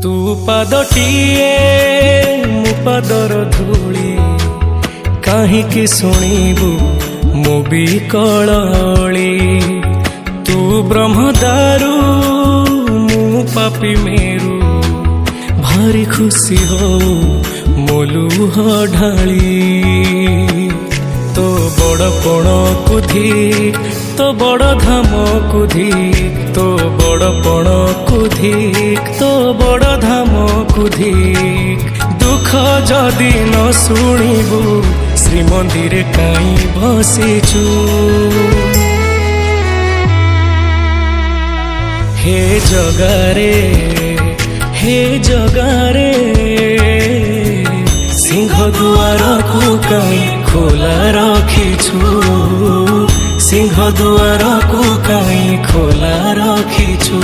तू पादटिए मु पादर धूली काहींकि शुणिबु मु भी कळली। तू ब्रह्मदारू मु पापी मेरू भारी खुशी हो मो लुह ढाली। तो बड़पण को धिक तो बड़ धाम को धिक तो बड़पण को धिक तो बड़ धाम को धिक। दुख जदि न शुणिबु श्रीमंदिर काई बसिचु। हे जगारे सिंह दुआर को काई खोला रखिछु। सिंह दुआर को काई खोला रखिछु।